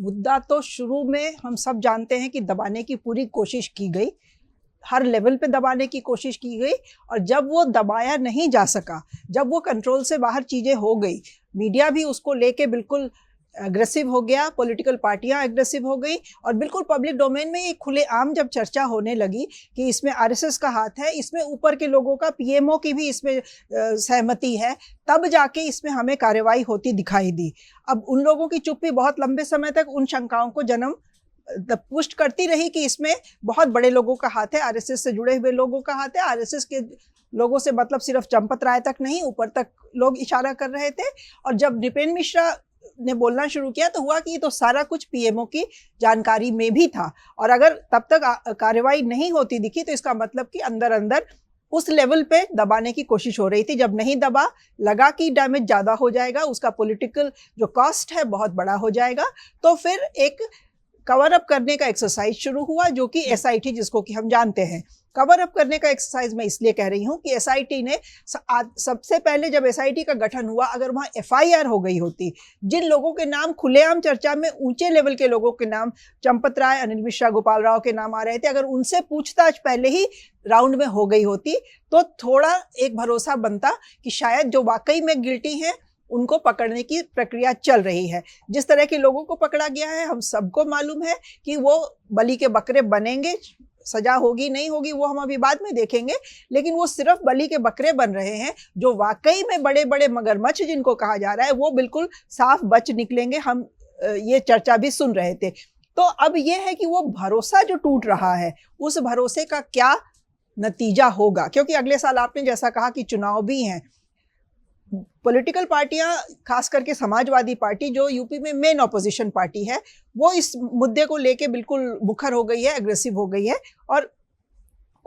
मुद्दा तो शुरू में हम सब जानते हैं कि दबाने की पूरी कोशिश की गई, हर लेवल पे दबाने की कोशिश की गई, और जब वो दबाया नहीं जा सका, जब वो कंट्रोल से बाहर चीज़ें हो गई, मीडिया भी उसको लेके बिल्कुल एग्रेसिव हो गया, पॉलिटिकल पार्टियां एग्रेसिव हो गई, और बिल्कुल पब्लिक डोमेन में ये खुलेआम जब चर्चा होने लगी कि इसमें आरएसएस का हाथ है, इसमें ऊपर के लोगों का, पीएमओ की भी इसमें सहमति है, तब जाके इसमें हमें कार्रवाई होती दिखाई दी। अब उन लोगों की चुप्पी बहुत लंबे समय तक उन शंकाओं को जन्म पुष्ट करती रही कि इसमें बहुत बड़े लोगों का हाथ है, आरएसएस से जुड़े हुए लोगों का हाथ है। आरएसएस के लोगों से मतलब सिर्फ चंपत राय तक नहीं, ऊपर तक लोग इशारा कर रहे थे। और जब नृपेंद्र मिश्रा ने बोलना शुरू किया तो हुआ कि ये तो सारा कुछ पीएमओ की जानकारी में भी था, और अगर तब तक कार्रवाई नहीं होती दिखी तो इसका मतलब कि अंदर अंदर उस लेवल पे दबाने की कोशिश हो रही थी। जब नहीं दबा, लगा कि डैमेज ज़्यादा हो जाएगा, उसका पॉलिटिकल जो कॉस्ट है बहुत बड़ा हो जाएगा, तो फिर एक कवर अप करने का एक्सरसाइज शुरू हुआ, जो कि एसआईटी जिसको कि हम जानते हैं। कवर अप करने का एक्सरसाइज मैं इसलिए कह रही हूँ कि एसआईटी ने सबसे पहले जब एसआईटी का गठन हुआ, अगर वहाँ एफआईआर हो गई होती, जिन लोगों के नाम खुलेआम चर्चा में, ऊंचे लेवल के लोगों के नाम, चंपत राय, अनिल मिश्रा, गोपाल राव के नाम आ रहे थे, अगर उनसे पूछताछ पहले ही राउंड में हो गई होती तो थोड़ा एक भरोसा बनता कि शायद जो वाकई में गिल्टी हैं उनको पकड़ने की प्रक्रिया चल रही है। जिस तरह के लोगों को पकड़ा गया है, हम सबको मालूम है कि वो बलि के बकरे बनेंगे, सजा होगी नहीं होगी वो हम अभी बाद में देखेंगे, लेकिन वो सिर्फ बलि के बकरे बन रहे हैं। जो वाकई में बड़े बड़े मगरमच्छ जिनको कहा जा रहा है वो बिल्कुल साफ बच निकलेंगे। हम ये चर्चा भी सुन रहे थे। तो अब ये है कि वो भरोसा जो टूट रहा है, उस भरोसे का क्या नतीजा होगा, क्योंकि अगले साल आपने जैसा कहा कि चुनाव भी हैं। पॉलिटिकल पार्टियां, खास करके समाजवादी पार्टी जो यूपी में मेन ऑपोजिशन पार्टी है, वो इस मुद्दे को लेके बिल्कुल मुखर हो गई है, एग्रेसिव हो गई है, और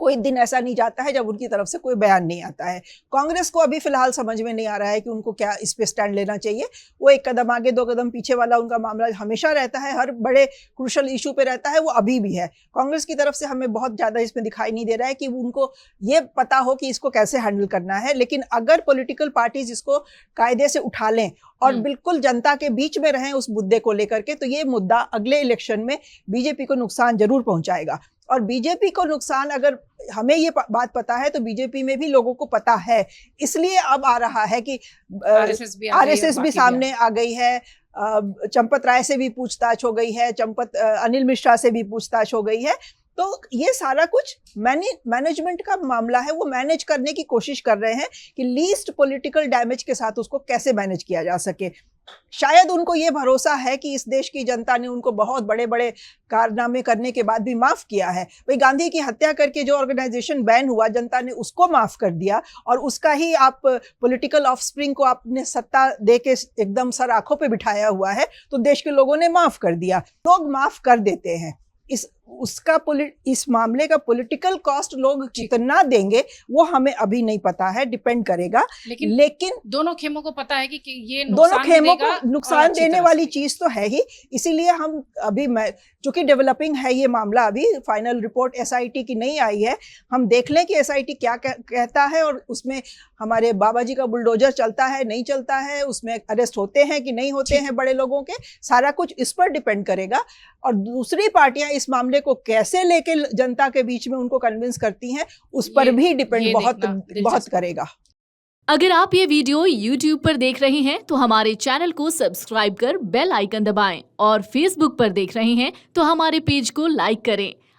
कोई दिन ऐसा नहीं जाता है जब उनकी तरफ से कोई बयान नहीं आता है। कांग्रेस को अभी फिलहाल समझ में नहीं आ रहा है कि उनको क्या इस पे स्टैंड लेना चाहिए। वो एक कदम आगे दो कदम पीछे वाला उनका मामला हमेशा रहता है, हर बड़े क्रूशल इशू पे रहता है, वो अभी भी है। कांग्रेस की तरफ से हमें बहुत ज़्यादा इसमें दिखाई नहीं दे रहा है कि उनको ये पता हो कि इसको कैसे हैंडल करना है। लेकिन अगर पॉलिटिकल पार्टीज इसको कायदे से उठा लें और बिल्कुल जनता के बीच में रहें उस मुद्दे को लेकर के, तो ये मुद्दा अगले इलेक्शन में बीजेपी को नुकसान जरूर पहुंचाएगा। और बीजेपी को नुकसान, अगर हमें ये बात पता है तो बीजेपी में भी लोगों को पता है, इसलिए अब आ रहा है कि आरएसएस भी सामने आ गई है, चंपत राय से भी पूछताछ हो गई है, अनिल मिश्रा से भी पूछताछ हो गई है। तो ये सारा कुछ मैनेजमेंट का मामला है। वो मैनेज करने की कोशिश कर रहे हैं कि लीस्ट पॉलिटिकल डैमेज के साथ उसको कैसे मैनेज किया जा सके। शायद उनको ये भरोसा है कि इस देश की जनता ने उनको बहुत बड़े बड़े कारनामे करने के बाद भी माफ किया है। भाई, गांधी की हत्या करके जो ऑर्गेनाइजेशन बैन हुआ, जनता ने उसको माफ कर दिया, और उसका ही आप पॉलिटिकल ऑफस्प्रिंग को आपने सत्ता दे के एकदम सर आंखों पे बिठाया हुआ है, तो देश के लोगों ने माफ कर दिया। लोग माफ कर देते हैं। इस मामले का पॉलिटिकल कॉस्ट लोग कितना देंगे वो हमें अभी नहीं पता है, डिपेंड करेगा। लेकिन दोनों खेमों को पता है कि ये दोनों खेमों को नुकसान देने वाली चीज तो है ही। इसीलिए हम अभी, चूंकि डेवलपिंग है ये मामला, अभी फाइनल रिपोर्ट एसआईटी की नहीं आई है, हम देख लें कि एसआईटी क्या कहता है, और उसमें हमारे बाबा जी का बुलडोजर चलता है नहीं चलता है, उसमें अरेस्ट होते हैं कि नहीं होते हैं बड़े लोगों के, सारा कुछ इस पर डिपेंड करेगा। और दूसरी पार्टियां इस मामले को कैसे लेके जनता के बीच में उनको कन्विंस करती हैं, उस पर भी डिपेंड बहुत करेगा। अगर आप ये वीडियो YouTube पर देख रहे हैं तो हमारे चैनल को सब्सक्राइब कर बेल आइकन दबाएं, और Facebook पर देख रहे हैं तो हमारे पेज को लाइक करें।